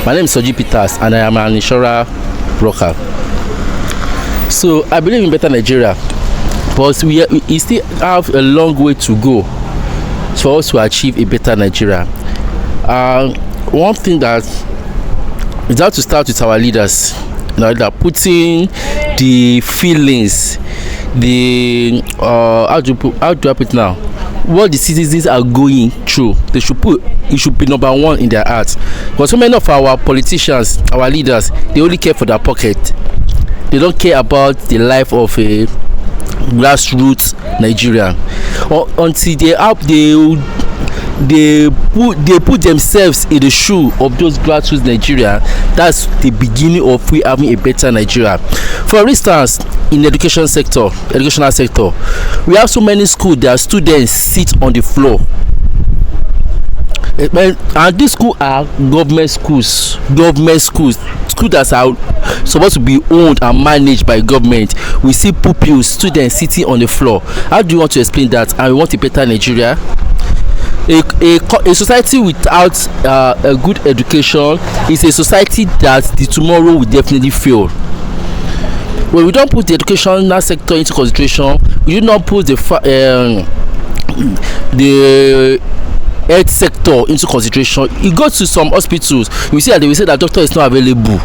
My name is Soji Peters, and I am an insurance broker. So I believe in better Nigeria, but we still have a long way to go for us to achieve a better Nigeria. One thing that is have to start with our leaders, that putting the feelings, the how do I put it now, what the citizens are going through. It should be number one in their hearts, because so many of our politicians, our leaders, they only care for their pocket. They don't care about the life of a grassroots Nigerian, or until they put themselves in the shoe of those grassroots Nigeria. That's the beginning of we having a better Nigeria. For instance, in the educational sector, we have so many schools that students sit on the floor, and these schools are government schools that are supposed to be owned and managed by government. We see pupils, students sitting on the floor. How do you want to explain that? And we want a better Nigeria. A society without a good education is a society that the tomorrow will definitely fail. When we don't put the educational sector into consideration, we do not put the health sector into consideration. You go to some hospitals, you see that they will say that doctor is not available.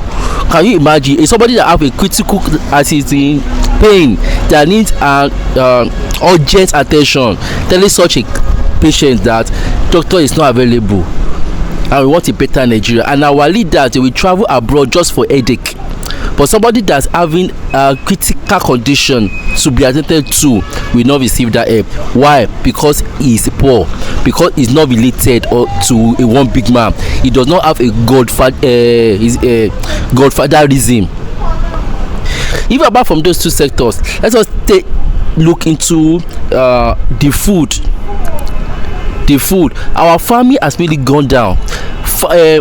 Can you imagine? If somebody that have a critical, as is in pain, that needs urgent attention, telling such a patient that doctor is not available, and we want a better Nigeria, and our leaders, they will travel abroad just for headache. But somebody that's having a critical condition to be attended to will not receive that help. Why? Because he is poor, because he's not related or to a one big man. He does not have a godfatherism. Even apart from those two sectors, let us look into the food. Our farming has really gone down.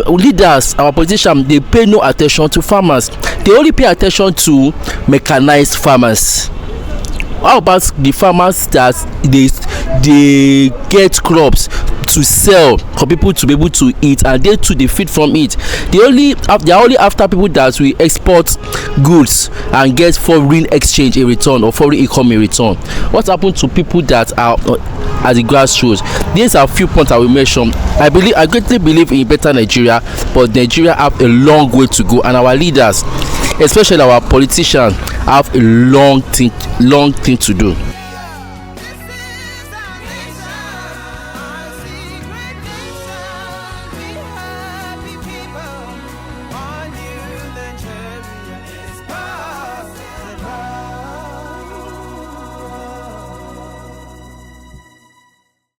Leaders, our politicians, they pay no attention to farmers. They only pay attention to mechanized farmers. How about the farmers that they get crops to sell for people to be able to eat, and they too they feed from it? They are only after people that will export goods and get foreign exchange in return, or foreign income in return. What happened to people that are at the grassroots? These are a few points I will mention. I greatly believe in better Nigeria, but Nigeria have a long way to go, and our leaders, especially our politicians, have a long thing to do.